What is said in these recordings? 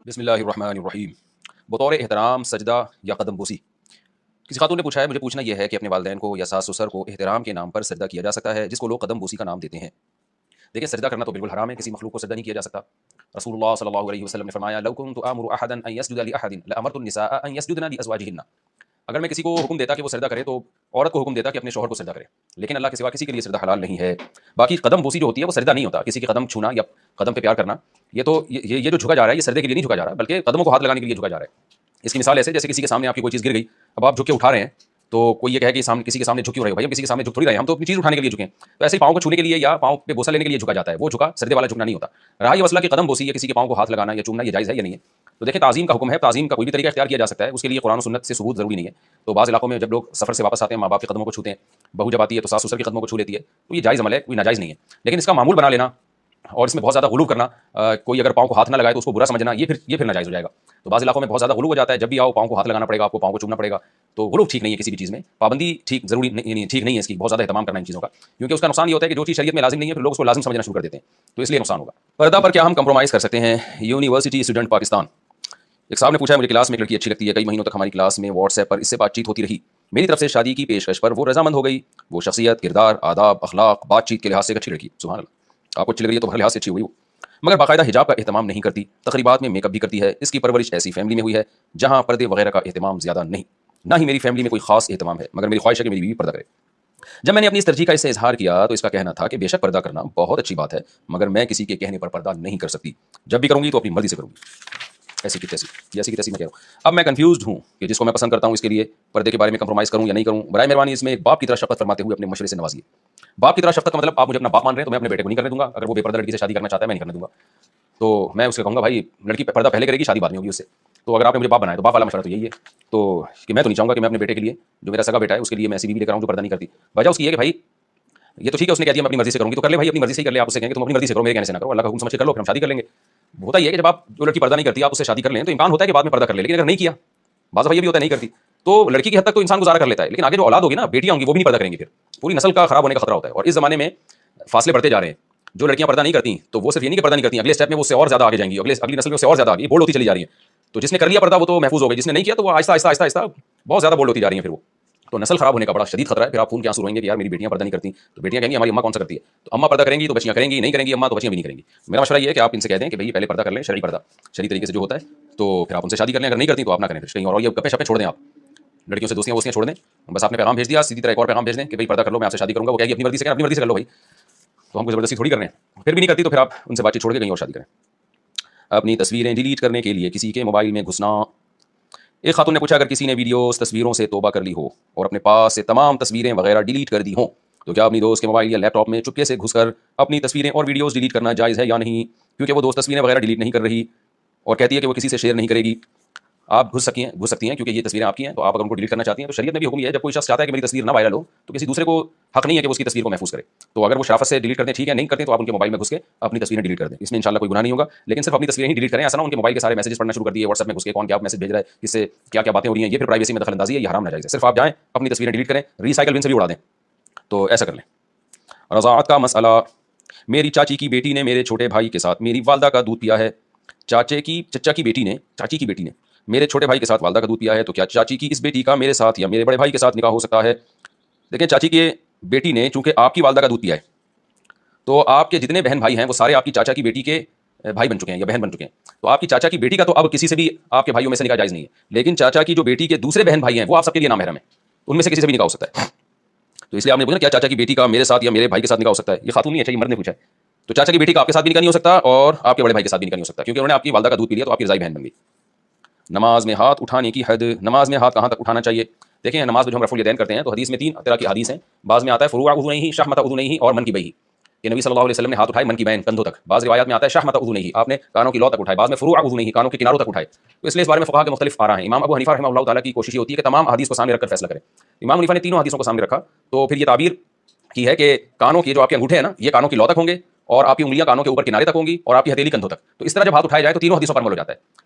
بسم اللہ الرحمن الرحیم۔ بطور احترام سجدہ یا قدم بوسی۔ کسی خاتون نے پوچھا ہے، مجھے پوچھنا یہ ہے کہ اپنے والدین کو یا ساس سسر کو احترام کے نام پر سجدہ کیا جا سکتا ہے، جس کو لوگ قدم بوسی کا نام دیتے ہیں؟ دیکھیں، سجدہ کرنا تو بالکل حرام ہے، کسی مخلوق کو سجدہ نہیں کیا جا سکتا۔ رسول اللہ صلی اللہ علیہ وسلم نے فرمایا، لو کنت آمر احدا ان يسجد لاحد لامرت النساء ان يسجدن لازواجهن۔ اگر میں کسی کو حکم دیتا کہ وہ سجدہ کرے تو عورت کو حکم دیتا کہ اپنے شوہر کو سجدہ کرے، لیکن اللہ کے سوا کسی کے لیے سجدہ حلال نہیں ہے۔ باقی قدم بوسی جو ہوتی ہے وہ سجدہ نہیں ہوتا، کسی کے قدم چھونا یا قدم پہ پیار کرنا، یہ تو یہ جو جھکا جا رہا ہے یہ سجدے کے لیے نہیں جھکا جا رہا، بلکہ قدموں کو ہاتھ لگانے کے لیے جھکا جا رہا ہے۔ اس کی مثال ایسے جیسے کسی کے سامنے آپ کی کوئی چیز گر گئی، اب آپ جھک کے اٹھا رہے ہیں، تو کوئی یہ کہے کہ کسی کے سامنے جھک کیوں رہے ہو؟ بھائی ہم کسی کے سامنے جھک تھوڑی رہے ہیں، ہم تو اپنی چیز اٹھانے کے لیے جھکے ہیں۔ تو ایسے ہی پاؤں کو چھونے کے لیے یا پاؤں پہ بوسہ لینے کے لیے جھکا جاتا ہے، وہ جھکا سجدے والا جھکنا نہیں ہوتا۔ رہا یہ مسئلہ کہ قدم بوسی یا کسی کے پاؤں کو ہاتھ لگانا یا چومنا یہ جائز ہے یا نہیں ہے، تو دیکھیں تعظیم کا حکم ہے، تعظیم کا کوئی بھی طریقہ اختیار کیا جا سکتا ہے، اس کے لیے قرآن و سنت سے ثبوت ضروری نہیں ہے۔ تو بعض علاقوں میں جب لوگ سفر سے واپس آتے ہیں، ماں باپ کے قدموں کو چھوتے ہیں، بہو جب آتی ہے تو ساس سسر کے قدموں کو چھو لیتی ہے، تو یہ جائز عمل ہے، کوئی ناجائز نہیں ہے۔ لیکن اس کا معمول بنا لینا اور اس میں بہت زیادہ غلو کرنا، کوئی اگر پاؤں کو ہاتھ نہ لگائے تو اس کو برا سمجھنا، یہ پھر ناجائز ہو جائے گا۔ تو بعض علاقوں میں بہت زیادہ غلو ہو جاتا ہے، جب بھی آؤ پاؤں کو ہاتھ لگانا پڑے گا، آپ کو پاؤں کو چومنا پڑے گا، تو غلو ٹھیک نہیں ہے، کسی بھی چیز میں پابندی ٹھیک ضروری نہیں، ٹھیک نہیں ہے اس کی، بہت زیادہ اہتمام کرنا ان چیزوں کا، کیونکہ اس کا نقصان یہ ہوتا ہے کہ جو چیز شریعت میں لازم نہیں ہے پھر لوگ اس کو لازم سمجھنا شروع کر دیتے ہیں، تو اس لیے نقصان ہوگا۔ پردہ پر کیا ہم کمپرومائز کر سکتے ہیں؟ University student Pakistan. ایک صاحب نے پوچھا ہے، مجھے کلاس میں ایک لڑکی اچھی لگتی ہے، کئی مہینوں تک ہماری کلاس میں واٹس ایپ پر اس سے بات چیت ہوتی رہی، میری طرف سے شادی کی پیشکش پر وہ رضامند ہو گئی، وہ شخصیت، کردار، آداب، اخلاق، بات چیت کے لحاظ سے ایک اچھی لڑکی، سبحان اللہ، آپ کو اچھی لگ رہی ہے تو ہر لحاظ سے اچھی ہوئی وہ، مگر باقاعدہ حجاب کا اہتمام نہیں کرتی، تقریبات میں میک اپ بھی کرتی ہے، اس کی پرورش ایسی فیملی میں ہوئی ہے جہاں پردے وغیرہ کا اہتمام زیادہ نہیں، نہ ہی میری فیملی میں کوئی خاص اہتمام ہے، مگر میری خواہش ہے کہ میری بیوی پردہ کرے۔ جب میں نے اپنی اس ترجیح کا اس سے اظہار کیا تو اس کا کہنا تھا کہ بے شک پردہ کرنا بہت اچھی بات ہے، مگر میں کسی کے کہنے پر پردہ نہیں کر سکتی، جب بھی کروں گی تو اپنی مرضی سے کروں گی، ایسی کی تیسی میں کہہ رہا ہوں۔ اب میں کنفیوزڈ ہوں کہ جس کو میں پسند کرتا ہوں اس کے لیے پردے کے بارے میں کمپرومائز کروں یا نہیں کروں، برائے مہربانی اس میں ایک باپ کی طرح شفقت فرماتے ہوئے اپنے مشورے سے نوازیے۔ باپ کی طرح شفقت کا مطلب آپ مجھے اپنا باپ مان رہے ہیں تو میں اپنے بیٹے کو نہیں کرنے دوں گا، اگر وہ بے پردہ لڑکی سے شادی کرنا چاہتا ہے میں نہیں کرنے دوں گا، تو میں اسے کہوں گا بھائی لڑکی پردہ پہلے کرے گی، شادی بعد میں ہوگی اس سے، تو اگر آپ نے مجھے باپ بنایا تو باپ والا مشورہ تو یہی ہے، تو کہ میں تو نہیں چاہوں گا کہ میں اپنے بیٹے کے لیے جو میرا سگا بیٹا ہے اس کے لیے میں ایسی بیوی لے کر آؤں جو پردہ نہیں کرتی۔ وجہ اس کی ہے کہ بھائی یہ تو ٹھیک ہے اس نے کہہ دیا میں اپنی مرضی سے کروں گی، تو کر لے بھائی، اپنی مرضی سے ہی کر لے، آپ اس سے کہیں گے تم اپنی مرضی سے کرو، میرے کہنے سے نہ کرو، اللہ کا حکم سمجھ کے کر لو، پھر ہم شادی کر لیں گے۔ ہوتا یہ ہے کہ جب آپ جو لڑکی پردہ نہیں کرتی آپ اس سے شادی کر لیں تو امکان ہوتا ہے کہ بعد میں پردہ کر لے، لیکن اگر نہیں کیا، بعض دفعہ یہ بھی ہوتا ہے نہیں کرتی تو لڑکی کی حد تک تو انسان گزارا کر لیتا ہے، لیکن آگے جو اولاد ہوگی نا، بیٹیاں ہوں گی، وہ بھی نہیں پردہ کریں گی، پھر پوری نسل کا خراب ہونے کا خطرہ ہوتا ہے، اور اس زمانے میں فاصلے بڑھتے جا رہے ہیں۔ جو لڑکیاں پردہ نہیں کرتی تو وہ صرف یہ نہیں کہ پردہ نہیں کرتی، اگلے اسٹیپ میں وہ اس سے اور زیادہ آگے جائیں گی، اگلی نسل میں اس سے اور زیادہ آگے بولڈ ہوتی چلی جا رہی ہیں، تو جس نے کر لیا پردہ وہ تو محفوظ ہو گئی، جس نے نہیں کیا تو وہ آہستہ آہستہ آہستہ آہستہ بہت زیادہ بولڈ ہوتی جا رہی ہیں، پھر وہ تو نسل خراب ہونے کا بڑا شدید خطرہ ہے۔ پھر آپ خون کے آنسو روئیں گے کہ یار میری بیٹیاں پردہ نہیں کرتی، تو بیٹیاں کہیں گی ہماری اماں کون سا کرتی ہے، تو اماں پردہ کریں گی تو بچیاں کریں گی، نہیں کریں گی اماں تو بچیاں بھی نہیں کریں گی۔ میرا مشورہ یہ ہے کہ آپ ان سے کہہ دیں کہ بھائی پہلے پردہ کر لیں، شرعی پردہ، شرعی طریقے سے جو ہوتا ہے، تو پھر آپ ان سے شادی کر لیں، اگر نہیں کرتی تو آپ نہ کریں، پھر کہیں اور یہ گپے شپے چھوڑ دیں، آپ لڑکیوں سے دوستیاں ووستیاں چھوڑ دیں، بس آپ نے پیغام بھیج دیا، سیدھی طرح ایک اور پیغام بھیج دیں کہ بھائی پردہ کر لو، میں آپ سے شادی کروں گا، وہ کہے گی اپنی مرضی سے کریں، اپنی مرضی سے کر لو بھائی، تو ہم کو زبردستی تھوڑی کر رہے ہیں، پھر بھی نہیں کرتی تو پھر آپ ان سے بات چیت چھوڑ کے کہیں اور شادی کریں۔ اپنی تصویریں ڈیلیٹ کرنے کے لیے کسی کے موبائل میں گھسنا۔ ایک خاتون نے پوچھا اگر کسی نے ویڈیوز تصویروں سے توبہ کر لی ہو اور اپنے پاس سے تمام تصویریں وغیرہ ڈیلیٹ کر دی ہوں تو کیا اپنی دوست کے موبائل یا لیپ ٹاپ میں چپکے سے گھس کر اپنی تصویریں اور ویڈیوز ڈیلیٹ کرنا جائز ہے یا نہیں، کیونکہ وہ دوست تصویریں وغیرہ ڈیلیٹ نہیں کر رہی اور کہتی ہے کہ وہ کسی سے شیئر نہیں کرے گی۔ آپ گھس سکتی ہیں کیونکہ یہ تصویریں آپ کی ہیں، تو آپ اگر ان کو ڈیلیٹ کرنا چاہتی ہیں تو شریعت میں بھی حکم یہ ہے جب کوئی شخص چاہتا ہے کہ میری تصویر نہ وائرل ہو تو کسی دوسرے کو حق نہیں ہے کہ وہ اس کی تصویر کو محفوظ کرے، تو اگر وہ شرافت سے ڈیلیٹ کرتے ہیں ٹھیک ہے، نہیں کرتے تو آپ ان کے موبائل میں گھس کے اپنی تصویریں ڈیلیٹ کر دیں، اس میں انشاءاللہ کوئی گناہ نہیں ہوگا، لیکن صرف اپنی تصویریں ہی ڈیلیٹ کریں، ایسا نہ ان کے موبائل کے سارے میسیجز پڑھنا شروع کر دیے، واٹس ایپ میں گھس کے کون کیا میسیج بھیج رہا ہے، کس سے کیا کیا باتیں ہو رہی ہیں، یہ پھر پرائیویسی میں دخل اندازی ہے، یہ حرام ناجائز ہے۔ صرف آپ جائیں اپنی تصویریں ڈیلیٹ کریں، ریسائیکل بن سے بھی اڑا دیں، تو ایسا کر لیں۔ رضاعت کا مسئلہ۔ میری چاچی کی بیٹی نے میرے چھوٹے بھائی کے ساتھ میری والدہ کا دودھ پیا ہے، چچا کی بیٹی نے میرے چھوٹے بھائی کے ساتھ والدہ کا دودھ پیا ہے، تو کیا چاچی کی اس بیٹی کا میرے ساتھ یا میرے بڑے بھائی کے ساتھ نکاح ہو سکتا ہے؟ دیکھیں، چاچی کی بیٹی نے چونکہ آپ کی والدہ کا دودھ پیا ہے تو آپ کے جتنے بہن بھائی ہیں وہ سارے آپ کی چاچا کی بیٹی کے بھائی بن چکے ہیں یا بہن بن چکے ہیں، تو آپ کی چاچا کی بیٹی کا تو اب کسی سے بھی آپ کے بھائیوں میں سے نکاح جائز نہیں ہے، لیکن چاچا کی جو بیٹی کے دوسرے بہن بھائی ہیں وہ آپ سب کے لیے نامحرم ہیں، ان میں سے کسی سے بھی نکاح ہو سکتا ہے، تو اس لیے آپ نے پوچھا کیا چاچا کی بیٹی کا میرے ساتھ یا میرے بھائی کے ساتھ نکاح ہو سکتا ہے؟ یہ خاتون نہیں ہے، یہ مرد نے پوچھا ہے، تو چاچا کی بیٹی کا آپ کے ساتھ بھی نکاح نہیں ہو سکتا اور آپ کے بڑے بھائی کے ساتھ بھی نکاح نہیں ہو سکتا، کیونکہ انہوں نے آپ کی والدہ کا دودھ پی لیا تو آپ کی رضائی بہن بن گئی۔ نماز میں ہاتھ اٹھانے کی حد، نماز میں ہاتھ کہاں تک اٹھانا چاہیے؟ دیکھیں، نماز میں جو ہم رفع الیدین کرتے ہیں تو حدیث میں 3 طرح کی حدیث ہیں، بعض میں آتا ہے فروع اذنیہ، شحمۃ اذنیہ اور منکبیہ، کہ نبی صلی اللہ علیہ وسلم نے ہاتھ اٹھائے منکبین کندھوں تک، بعض روایات میں آتا ہے شحمۃ اذنیہ، آپ نے کانوں کی لو تک اٹھائے، بعض میں فروع اذنیہ، کانوں کے کناروں تک اٹھائے، تو اس لیے اس بارے میں فقہاء کے مختلف آراء ہیں۔ امام ابو حنیفہ رحمہ اللہ تعالیٰ کی کوشش یہ ہوتی ہے کہ تمام حدیث کو سامنے رکھ کر فیصلہ کریں، امام حنیفہ نے تینوں حدیثوں کو سامنے رکھا تو پھر یہ تعبیر کی ہے کہ کانوں کی جو آپ کے انگوٹھے ہیں نا یہ کانوں کی لو تک ہوں گے اور آپ کی انگلیاں کانوں کے اوپر کنارے تک ہوں گی اور آپ کی ہتھیلی کندھوں تک، تو اس طرح جب ہاتھ اٹھائے جائے تو تینوں حدیثوں پر عمل ہو جاتا ہے۔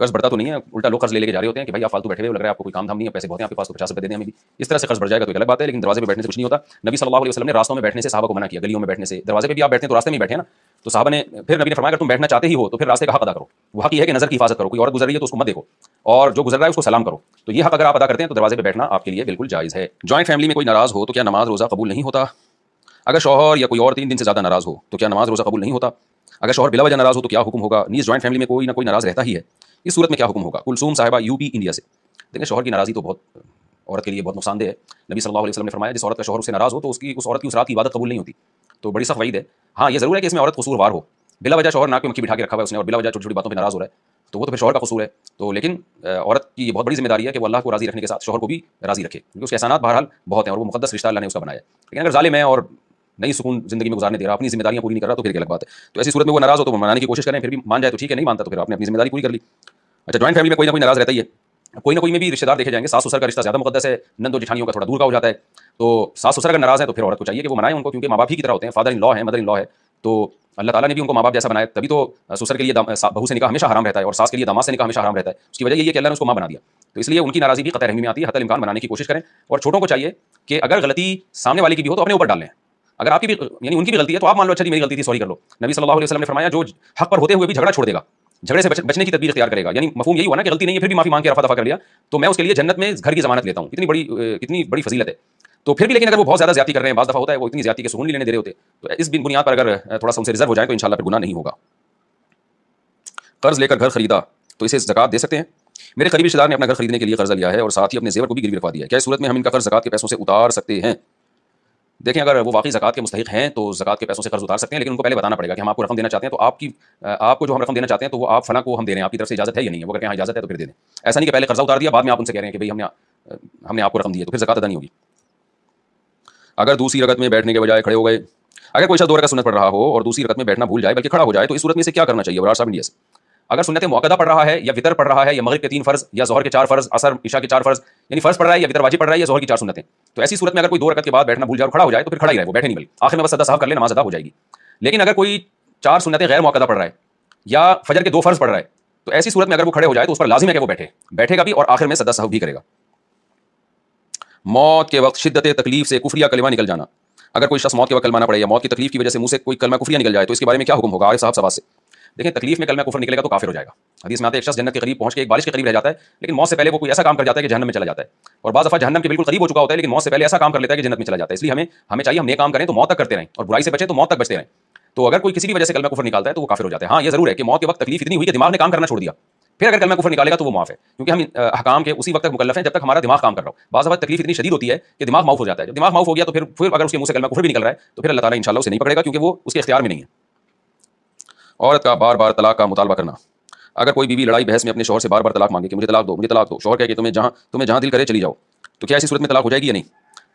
قرض بڑھتا تو نہیں ہے, الٹا لوگ قرض لے کے جا رہے ہوتے ہیں کہ بھائی آپ فالتو بیٹھے ہوئے, لگ رہا ہے آپ کو کوئی کام دھام نہیں ہے, پیسے بہت ہیں آپ کے پاس, تو 50 روپے دے دیں ہمیں بھی. اس طرح سے قرض بڑھ جائے گا تو ایک الگ بات ہے, لیکن دروازے پہ بیٹھنے سے کچھ نہیں ہوتا. نبی صلی اللہ علیہ وسلم نے راستوں میں بیٹھنے سے صحابہ کو منع کیا, گلیوں میں بیٹھنے سے. دروازے پہ بھی آپ بیٹھتے ہیں تو راستے میں بیٹھے نا, تو صحابہ نے پھر نبی نے فرمایا اگر تم بیٹھنا چاہتے ہی ہو تو پھر راستے کا حق ادا کرو. وہ حق یہ ہے کہ نظر کی حفاظت کرو, کوئی عورت گزر رہی ہے تو اس کو مت دیکھو, اور جو گزر رہا ہے اس کو سلام کرو. تو یہ حق اگر آپ ادا کرتے ہیں تو دروازے پہ بیٹھنا آپ کے لیے بالکل جائز ہے. جوائنٹ فیملی میں کوئی ناراض ہو تو کیا نماز روزہ قبول نہیں ہوتا؟ اگر شوہر یا کوئی اور 3 دن سے زیادہ ناراض ہو تو کیا نماز روزہ قبول نہیں ہوتا؟ اگر شوہر بلا وجہ ناراض ہو تو کیا حکم ہوگا؟ نیز جوائنٹ فیملی میں کوئی نہ کوئی ناراض رہتا ہی ہے, اس صورت میں کیا حکم ہوگا؟ کلثوم صاحبہ یو پی انڈیا سے. دیکھیں شوہر کی ناراضی تو بہت عورت کے لیے بہت نقصان دہ ہے. نبی صلی اللہ علیہ وسلم نے فرمایا جس عورت کا شوہر اس سے ناراض ہو تو اس عورت کی اس رات کی عبادت قبول نہیں ہوتی. تو بڑی سخت وعید ہے. ہاں یہ ضرور ہے کہ اس میں عورت قصوروار ہو, بلا وجہ شوہر ناک پہ مکھی بٹھا کے رکھا ہوا ہے اس نے اور بلا وجہ چھوٹی چھوٹی باتوں پہ ناراض ہو رہا ہے, تو وہ تو پھر شوہر کا قصور ہے. تو لیکن عورت کی یہ بہت بڑی ذمہ داری ہے کہ وہ اللہ کو راضی رکھنے کے ساتھ شوہر کو بھی راضی رکھے, کیونکہ اس کے احسانات بہرحال بہت ہیں اور وہ مقدس رشتہ اللہ نے اس کا بنایا ہے. لیکن اگر ظالم ہے اور نئی سکون زندگی میں گزارنے دے رہا, اپنی ذمہ داریاں پوری نہیں کر رہا, تو پھر ایک الگ بات ہے. تو ایسی صورت میں وہ ناراض ہو تو منانے کی کوشش کریں, پھر بھی مان جائے تو ٹھیک ہے, نہیں مانتا تو پھر آپ نے اپنی ذمہ داری پوری کر لی. اچھا جوائنٹ فیملی میں کوئی نہ کوئی ناراض رہتا ہی ہے, کوئی نہ کوئی میں بھی رشتہ دار دیکھے جائیں گے. ساس سسر کا رشتہ زیادہ مقدس ہے, نند و جٹھانیوں کا تھوڑا دور کا ہو جاتا ہے. تو ساس سسر اگر ناراض ہیں تو پھر عورت کو چاہیے کہ وہ منائیں ان کو, کیونکہ ماں باپ ہی کی طرح ہوتے ہیں, فادر ان لا ہے, مدر ان لا ہے. تو اللہ تعالیٰ نے بھی ان کو ماں باپ جیسا بنایا, تبھی تو سسر کے لیے بہو سے نکاح ہمیشہ حرام رہتا ہے اور ساس کے لیے داماد سے نکاح ہمیشہ حرام رہتا ہے. اس کی وجہ یہ ہے کہ اللہ نے اس کو ماں بنا دیا. تو اس لیے ان کی ناراضی بھی قطع رحمی میں آتی ہے. حتی الامکان منانے کی کوشش کریں, اور چھوٹوں کو چاہیے کہ اگر غلطی سامنے والے کی بھی ہو تو اپنے اوپر ڈال لیں. اگر آپ کی بھی یعنی ان کی بھی غلطی ہے تو آپ مان لو اچھا جی میری غلطی تھی, سوری کر لو. نبی صلی اللہ علیہ وسلم نے فرمایا جو حق پر ہوتے ہوئے بھی جھگڑا چھوڑ دے گا, جھگڑے سے بچنے کی تدبیر اختیار کرے گا, یعنی مفہوم یہی ہوا نا کہ غلطی نہیں ہے پھر بھی معافی مانگ کے رفع دفع کر لیا, تو میں اس کے لیے جنت میں گھر کی ضمانت لیتا ہوں. کتنی بڑی فضیلت ہے. تو پھر بھی لیکن اگر وہ بہت زیادہ زیادتی کر رہے ہیں, بعض دفعہ ہوتا ہے وہ اتنی زیادتی کے سکون نہیں لینے دے رہے ہوتے, تو اس بنیاد پر اگر تھوڑا سا ان سے ریزرو ہو جائے تو انشاءاللہ پھر گناہ نہیں ہوگا. قرض لے کر گھر خریدا تو اسے زکات دے سکتے ہیں؟ میرے قریبی رشتہ دار نے اپنا گھر خریدنے کے لیے قرضہ لیا ہے اور ساتھ ہی اپنے زیور کو بھی گروی رکھوا دیا ہے, کیا اس صورت میں ہم ان کا قرض زکات کے پیسوں سے اتار سکتے ہیں؟ دیکھیں اگر وہ واقعی زکات کے مستحق ہیں تو زکات کے پیسوں سے قرض اتار سکتے ہیں, لیکن ان کو پہلے بتانا پڑے گا کہ ہم آپ کو رقم دینا چاہتے ہیں, تو آپ کو جو ہم رقم دینا چاہتے ہیں تو وہ آپ فلاں کو ہم دے رہے ہیں, آپ کی طرف سے اجازت ہے یا نہیں ہے؟ وہ اگر یہاں اجازت ہے تو پھر دے دیں. ایسا نہیں کہ پہلے قرضہ اتار دیا بعد میں آپ ان سے کہہ رہے ہیں کہ بھائی ہم نے آپ کو رقم دی ہے, تو پھر زکات ادا نہیں ہوگی. اگر دوسری رکعت میں بیٹھنے کے بجائے کھڑے ہو گئے, اگر کوئی شخص 2 رکعت سنت پڑھ رہا ہو اور دوسری رکعت میں بیٹھنا بھول جائے بلکہ کھڑا ہو جائے تو اس صورت میں اسے کیا کرنا چاہیے؟ ورار صاحب انڈیا سے. اگر سنت موقدہ پڑھ رہا ہے یا وطر پڑھ رہا ہے یا مغرب کے 3 فرض یا ظہر کے 4 فرض, عصر عشاء کے 4 فرض, یعنی فرض پڑھ رہا ہے یا وطر واجب پڑھ رہا ہے یا ظہر کی 4 سنتیں, تو ایسی صورت میں اگر کوئی 2 رکعت کے بعد بیٹھنا بھول جائے اور کھڑا ہو جائے تو پھر کھڑا ہی رہے, وہ بیٹھے نہیں, بلکہ آخر میں بس سدا صاحب کر لے, نماز ادا ہو جائے گی. لیکن اگر کوئی 4 سنتیں غیر موقدہ پڑھ رہا ہے یا فجر کے 2 فرض پڑھ رہا ہے تو ایسی صورت میں اگر وہ کھڑے ہو جائے تو اس پر لازم ہے کہ وہ بیٹھے گا بھی اور آخر میں سدا صاحب بھی کرے گا. موت کے وقت شدت تکلیف سے کفریہ کلمہ نکل جانا, اگر کوئی شخص موت کے وقت کلمہ نہ پڑھے یا موت کی تکلیف کی وجہ سے منہ سے کوئی کلمہ کفریہ نکل جائے تو اس کے بارے میں کیا حکم ہوگا؟ عارف صاحب سبا سے. دیکھیں تکلیف میں کلمہ کفر نکلے گا تو کافر ہو جائے گا. حدیث میں آتا ہے ایک شخص جنت کے قریب پہنچ کے ایک بارش کے قریب رہ جاتا ہے, لیکن موت سے پہلے وہ کوئی ایسا کام کر جاتا ہے کہ جہنم میں چلا جاتا ہے, اور بعض دفعہ جہنم کے بالکل قریب ہو چکا ہوتا ہے لیکن موت سے پہلے ایسا کام کر لیتا ہے کہ جنت میں چلا جاتا ہے. اس لیے ہمیں چاہیے ہم نیک کام کریں تو موت تک کرتے رہیں, اور برائی سے بچیں تو موت تک بچتے رہیں. تو اگر کوئی کسی بھی وجہ سے کلمہ کفر نکالتا ہے تو وہ کافر ہو جاتا ہے. ہاں یہ ضرور ہے کہ موت کے وقت تکلیف اتنی ہوئی کہ دماغ نے کام کرنا چھوڑ دیا, پھر اگر کلمہ کفر نکالے گا تو وہ معاف ہے, کیونکہ ہم احکام کے اسی وقت تک مکلف ہیں جب تک ہمارا دماغ کام کر رہا ہو. بعض دفعہ تکلیف اتنی شدید ہوتی ہے کہ دماغ معاف ہو جاتا ہے, جب دماغ معاف ہو گیا تو پھر اگر اس کے منہ سے کلمہ کفر بھی نکل رہا ہے تو پھر اللہ تعالیٰ انشاءاللہ اسے نہیں پکڑے گا, کیونکہ وہ اس کے اختیار میں نہیں ہے. عورت کا بار بار طلاق کا مطالبہ کرنا, اگر کوئی بیوی لڑائی بحث میں اپنے شوہر سے بار بار طلاق مانگے کہ مجھے طلاق دو, شوہر کہے کہ تمہیں جہاں دل کرے چلی جاؤ, تو کیا ایسی صورت میں طلاق ہو جائے گی یا نہیں؟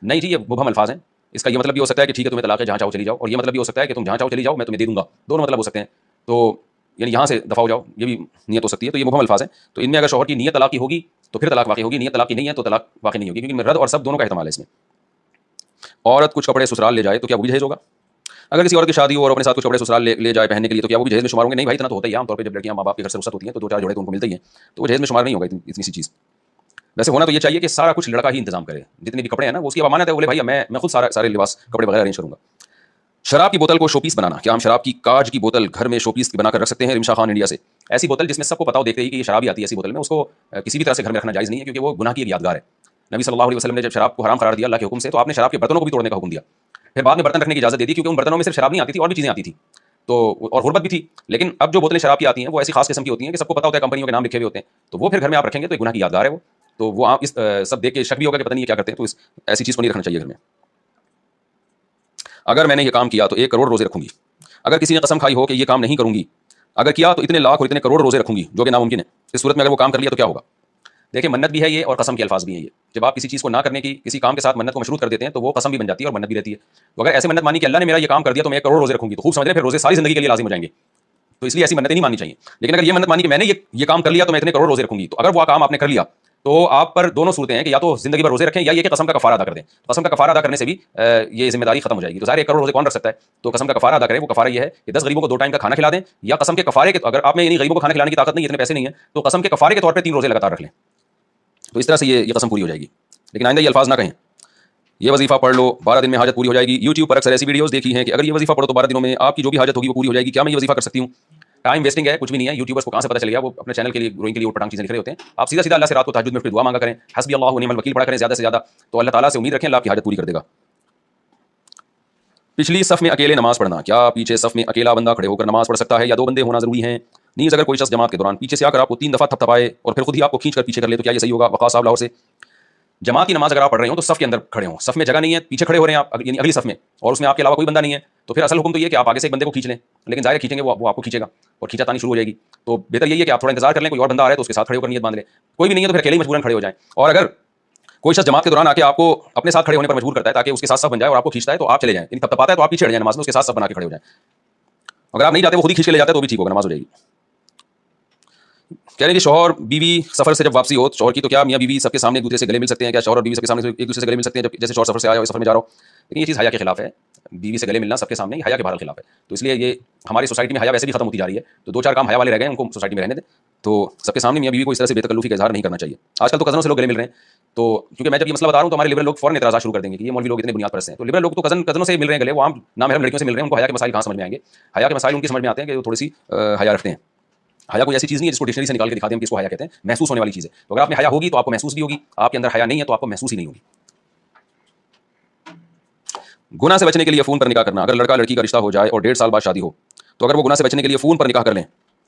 نہیں جی, یہ مبہم الفاظ ہیں. اس کا یہ مطلب بھی ہو سکتا ہے کہ ٹھیک ہے تمہیں طلاق ہے جہاں چاہو چلی جاؤ, اور یہ مطلب بھی ہو سکتا ہے کہ تم جہاں چاہو چلی جاؤ میں تمہیں دے دوں گا, دونوں مطلب ہو سکتے ہیں. تو یعنی یہاں سے دفع ہو جاؤ, یہ بھی نیت ہو سکتی ہے. تو یہ مبہم الفاظ ہیں. تو ان میں اگر شوہر کی نیت طلاق کی ہوگی تو پھر طلاق واقع ہوگی, نیت طلاق کی نہیں ہے تو طلاق واقع نہیں ہوگی, کیونکہ ان میں رد اور سب دونوں کا احتمال ہے اس میں. عورت کچھ کپڑے سسرال لے جائے تو کیا وہ بھی جہیز ہوگا؟ اگر کسی عورت کی شادی ہو اور اپنے ساتھ کچھ کپڑے سسرال لے جائے پہننے کے لیے تو کیا وہ بھی جہیز میں شمار ہوں گے؟ نہیں بھائی, اتنا تو ہوتا ہی ہے عام طور پہ جب لڑکیاں ماں باپ کے گھر سے رخصت ہوتی ہیں تو 2-4 جوڑے تو ان کو ملتے ہی ہیں, تو وہ جہیز میں شمار نہیں ہوگا اتنی سی چیز. ویسے ہونا تو یہ چاہیے کہ سارا کچھ لڑکا ہی انتظام کرے, جتنے بھی کپڑے ہیں نا وہ اس کی اب امانت ہے, بولے بھائی میں خود سارے لباس کپڑے وغیرہ ارینج کروں گا. شراب کی بوتل کو شو پیس بنانا, کیا ہم شراب کی کاج کی بوتل گھر میں شو پیس بنا کر رکھ سکتے ہیں؟ رمشا خان انڈیا سے. ایسی بوتل جس میں سب کو پتا ہو دیکھتے ہی کہ یہ شراب ہی آتی ہے, ایسی بوتل میں اس کو کسی بھی طرح سے گھر میں رکھنا جائز نہیں ہے, کیونکہ وہ گناہ کی ایک یادگار ہے. نبی صلی اللہ علیہ وسلم نے جب شراب کو حرام قرار دیا اللہ کے حکم سے, تو آپ نے شراب کے برتنوں کو بھی توڑنے کا حکم دیا. پھر بعد میں برتن رکھنے کی اجازت دے دی, کیونکہ ان برتنوں میں صرف شراب نہیں آتی تھی اور بھی چیزیں آتی تھی, تو اور غربت بھی تھی. لیکن اب جو بوتلیں شراب کی آتی ہیں وہ ایسی خاص قسم کی ہوتی ہیں کہ سب کو پتا ہوتا ہے, کمپنیوں کے نام لکھے ہوئے ہوتے ہیں, تو وہ پھر گھر میں آپ رکھیں گے تو گناہ کی یادگار ہے وہ. تو وہ آپ اس سب دیکھ کے شک بھی ہوگا کہ پتہ نہیں یہ کیا کرتے ہیں, تو ایسی چیز کو نہیں رکھنا چاہیے گھر میں. اگر میں نے یہ کام کیا تو 1 کروڑ روزے رکھوں گی. اگر کسی نے قسم کھائی ہو کہ یہ کام نہیں کروں گی, اگر کیا تو اتنے لاکھ اور اتنے کروڑ روزے رکھوں گی, جو کہ ناممکن ہے. اس صورت میں اگر وہ کام کر لیا تو کیا ہوگا؟ دیکھیں منت بھی ہے یہ اور قسم کے الفاظ بھی ہیں یہ. جب آپ کسی چیز کو نہ کرنے کی کسی کام کے ساتھ منت کو مشروط کر دیتے ہیں تو وہ قسم بھی بن جاتی ہے اور منت بھی رہتی ہے. تو اگر ایسے منت مانی کہ اللہ نے میرا یہ کام کر دیا تو میں 1 کروڑ روزے رکھوں گی, تو خوب سمجھ رہے پھر روزے ساری زندگی کے لیے لازم ہو جائیں گے. تو اس لیے ایسی منتیں نہیں ماننی چاہیے. لیکن اگر یہ منت مانی کہ میں نے یہ کام کر لیا تو میں اتنے کروڑ روزے رکھوں گی, تو اگر وہ کام آپ نے کر لیا تو آپ پر دونوں صورتیں ہیں کہ یا تو زندگی بھر روزے رکھیں یا یہ کہ قسم کا کفارہ ادا کر دیں. قسم کا کفارہ ادا کرنے سے بھی یہ ذمہ داری ختم ہو جائے گی. تو ظاہر 1 کروڑ روزے کون رکھ سکتا ہے؟ تو قسم کا کفارہ ادا کریں. وہ کفارہ یہ ہے کہ 10 غریبوں کو 2 ٹائم کا کھانا کھلا دیں, یا قسم کے کفارے کے, اگر آپ میں یعنی غریبوں کو کھانا کھلانے کی طاقت نہیں, اتنے پیسے نہیں ہیں, تو قسم کے کفارے کے طور پہ 3 روزے لگاتار رکھ لیں. تو اس طرح سے یہ قسم پوری ہو جائے گی. لیکن آئندہ یہ الفاظ نہ کہیں یہ وظیفہ پڑھ لو 12 دن میں حاجت پوری ہو جائے گی. یوٹیوب پر اکثر ایسی ویڈیوز دیکھی ہیں کہ اگر یہ وظیفہ پڑھو تو 12 دنوں میں آپ کی جو بھی حاجت ہوگی وہ پوری ہو جائے گی. کیا میں یہ وظیفہ کر سکتی ہوں؟ ٹائم ویسٹنگ ہے, کچھ بھی نہیں ہے. یوٹیوبرس کو کہاں سے پتہ چل گیا؟ وہ اپنے چینل کے لیے گروئنگ کے لیے پٹانگ چیزیں لکھ رہے ہوتے ہیں. آپ سیدھا سیدھا اللہ سے رات کو تہجد میں دعا مانگا کریں, حسبی اللہ و نعم الوکیل پڑھا کریں زیادہ سے زیادہ, تو اللہ تعالیٰ سے امید رکھیں اللہ آپ کی حاجت پوری کر دے گا. پچھلی صف میں اکیلے نماز پڑھنا, کیا پیچھے صف میں اکیلا بندہ کھڑے ہو کر نماز پڑھ سکتا ہے یا 2 بندے ہونا ضروری ہیں؟ نیز اگر کوئی شخص جماعت کے دوران پیچھے سے آ کر آپ کو 3 دفعہ تھپتھپائے اور پھر خود ہی آپ کو کھینچ کر پیچھے کر لے تو کیا یہ صحیح ہوگا؟ وقاص صاحب لاہور سے. جماعت کی نماز اگر آپ پڑھ رہے ہوں تو صف کے اندر کھڑے ہوں, صف میں جگہ نہیں ہے, پیچھے کھڑے ہو رہے ہیں آپ یعنی اگلی صف میں, اور اس میں آپ کے علاوہ کوئی بندہ نہیں ہے, تو پھر اصل حکم تو یہ ہے کہ آپ آگے سے ایک بندے کو کھینچ لیں. لیکن ظاہر کھینچیں گے وہ آپ کو کھینچے گا اور کھینچاتانی شروع ہو جائے گی. تو بہتر یہی ہے کہ آپ تھوڑا انتظار کر لیں, کوئی اور بندہ آ رہا ہے تو اس کے ساتھ کھڑے ہو کر نیت باندھ لیں. کوئی بھی نہیں ہے تو پھر اکیلے ہی مجبوراً کھڑے ہو جائیں. اور اگر کوئی شخص جماعت کے دوران آ کے آپ کو اپنے ساتھ کھڑے ہونے پر مجبور کرتا ہے تاکہ اس کے ساتھ صف بن جائے اور آپ کو کھینچتا ہے تو آپ چلے جائیں, یعنی تھپتھپاتا ہے تو آپ پیچھے ہٹ جائیں نماز میں, اس کے ساتھ صف بنا کے کھڑے ہو جائیں. اگر آپ نہیں جاتے وہ خود ہی کھینچ کے لے جاتے تو بھی ٹھیک ہوگا, نماز ہو جائے گی. کہہ رہے ہیں کہ شوہر بیوی سفر سے جب واپسی ہو شوہر کی, تو کیا میاں بیوی سب کے سامنے ایک دوسرے سے گلے مل سکتے ہیں؟ کیا شوہر اور بیوی سب کے سامنے ایک دوسرے سے گلے مل سکتے ہیں جب جیسے شوہر سفر سے آیا ہو سفر میں جا رہا ہو؟ لیکن یہ چیز حیا کے خلاف ہے. بیوی سے گلے ملنا سب کے سامنے حیا کے بہرحال خلاف ہے. تو اس لیے یہ ہماری سوسائٹی میں حیا ویسے بھی ختم ہوتی جا رہی ہے, تو 2-4 کام حیا والے رہ گئے ان کو سوسائٹی میں رہنے دیں. تو سب کے سامنے میاں بیوی کو اس طرح سے بے تکلفی کا اظہار نہیں کرنا چاہیے. آج کل تو کزنوں سے لوگ گلے مل رہے ہیں, تو کیونکہ میں جب یہ مسئلہ بتا رہا ہوں تو ہمارے لبرل لوگ فوراً اعتراضات شروع کر دیں گے کہ یہ مولوی لوگ اتنے بنیاد پرست ہیں. تو لبرل لوگ تو کزنوں سے مل رہے ہیں گلے, وہ عام نامحرم لڑکیوں سے مل رہے ہیں, ان کو حیا کے مسائل کہاں سمجھ میں آئیں گے؟ حیا کے مسائل ان کی سمجھ میں آتے ہیں کہ وہ تھوڑی سی حیا رکھتے ہیں. حیا کوئی ایسی چیز نہیں ہے جس کو ڈکشنری سے نکال کے دکھا دیں ہم کس کو حیا کہتے ہیں, محسوس ہونے والی چیز ہے. تو اگر آپ میں حیا ہوگی تو آپ کو محسوس بھی ہوگی, آپ کے اندر حیا نہیں ہے تو آپ کو محسوس ہی نہیں ہوگی. گناہ سے بچنے کے لیے فون پر نکاح کرنا, اگر لڑکا لڑکی کا رشتہ ہو جائے اور 1.5 سال بعد شادی ہو تو اگر وہ گناہ سے بچنے کے لیے فون پر نکاح کر لیں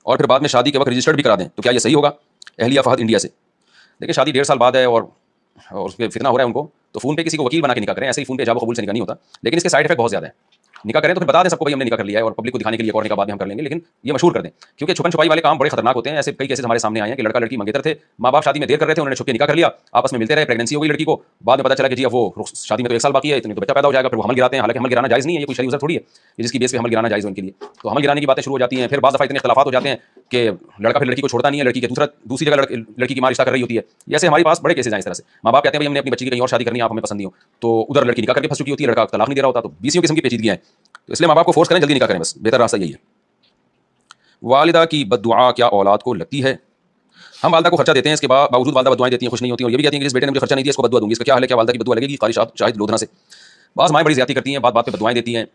اور پھر بعد میں شادی کے وقت رجسٹرڈ بھی کرا دیں تو کیا یہ صحیح ہوگا؟ اہلیہ فہد انڈیا سے. دیکھیں شادی 1.5 سال بعد ہے اور اس پہ فتنہ ہو رہا ہے ان کو, تو فون پہ کسی کو وکیل بنا کے نکاح کریں. ایسے ہی فون پہ ایجاب و قبول سے نکاح نہیں ہوتا, لیکن اس کے سائڈ افیکٹ بہت زیادہ ہے. نکاح کریں تو پھر بتا دیں سب کو بھائی ہم نے نکاح کر لیا ہے, اور پبلک کو دکھانے کے لیے اور نکاح بعد میں ہم کر لیں گے, لیکن یہ مشہور کر دیں. کیونکہ چھپن چھپائی والے کام بڑے خطرناک ہوتے ہیں. ایسے کئی کیسز ہمارے سامنے آئے ہیں کہ لڑکا لڑکی منگیتر تھے, ماں باپ شادی میں دیر کر رہے تھے, انہوں نے چھپ کے نکاح کر لیا, آپس میں ملتے رہے, پریگننسی ہو گئی لڑکی کو, بعد میں پتہ چلا کہ جی اب وہ شادی میں تو 1 سال باقی ہے, اتنے تو بچہ پیدا ہو جائے گا, پھر وہ حمل گراتے ہیں. حالانکہ حمل گرانا جائز نہیں ہے, یہ کوئی شرعی عذر تھوڑی ہے جس کی بیس پہ حمل گرانا جائز ہو ان کے لیے. تو حمل گرانے کی باتیں شروع ہو جاتی ہیں. پھر بعض دفعہ اتنے اختلافات ہو جاتے ہیں کہ لڑکا پھر لڑکی کو چھوڑتا نہیں ہے, لڑکی کے دوسری جگہ لڑکی کی ماں رشتہ کر رہی ہوتی ہے. ایسے ہمارے پاس بڑے کیسز ہیں اس طرح سے. ماں باپ کہتے ہیں بھائی ہم نے اپنی بچی کی کہیں اور شادی کرنی ہے, آپ ہمیں پسند نہیں ہو, تو ادھر لڑکی نکاح کر کے پھنس چکی ہوتی ہے, لڑکا طلاق نہیں دے رہا ہوتا. تو 20 قسم کی پیچیدگیاں ہیں. تو اس لیے ماں باپ کو فورس کریں جلدی نکاح کریں, بس بہتر راستہ یہی ہے. والدہ کی بد دعا کیا اولاد کو لگتی ہے؟ ہم والدہ کو خرچہ دیتے ہیں, اس کے باوجود والدہ بد دعائیں دیتی ہیں, خوش نہیں ہوتی ہیں, اور یہ بھی کہتی ہیں کہ جس بیٹے نے مجھے خرچہ نہیں دیا اس کو بد دعا دوں گی. اس کا کیا حل ہے؟ کیا والدہ کی بد دعا لگے گی؟ قاری شاہد لودھنا سے. بعض مائیں بڑی زیادتی کرتی ہیں, بات بات پہ بد دعائیں دیتی ہیں.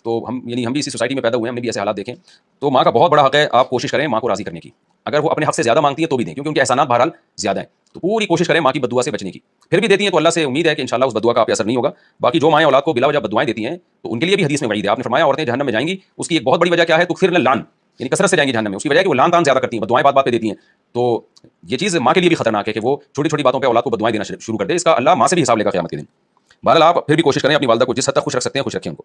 تو ہم بھی اسی سوسائٹی میں پیدا ہوئے ہیں, ہم نے بھی ایسے حالات دیکھیں. تو ماں کا بہت بڑا حق ہے, آپ کوشش کریں ماں کو راضی کرنے کی. اگر وہ اپنے حق سے زیادہ مانگتی ہے تو بھی دیں, کیونکہ ان کے احسانات بہرحال زیادہ ہیں. تو پوری کوشش کریں ماں کی بد دعا سے بچنے کی. پھر بھی دیتی ہیں تو اللہ سے امید ہے کہ انشاءاللہ اس بد دعا کا آپ اثر نہیں ہوگا. باقی جو مائیں اولاد کو بلا وجہ بد دعائیں دیتی ہیں تو ان کے لیے بھی حدیث میں وعید ہے. آپ نے فرمایا عورتیں جہنم میں جائیں گی, اس کی ایک بہت بڑی وجہ کیا ہے؟ تو پھر لان, یعنی کثرت سے جائیں گی جہنم میں. اس کی وجہ ہے کہ وہ لان تان زیادہ کرتی ہیں, بد دعائیں بات بات پہ دیتی ہیں. تو یہ چیز ماں کے لیے بھی خطرناک ہے کہ وہ چھوٹی چھوٹی باتوں پہ اولاد کو بد دعائیں دینا شروع کر دے. اس کا اللہ ماں سے بھی حساب لے گا قیامت کے دن. بہرحال آپ پھر بھی کوشش کریں اپنی والدہ کو جس حد تک خوش رکھ سکتے ہیں خوش رکھیں ان کو.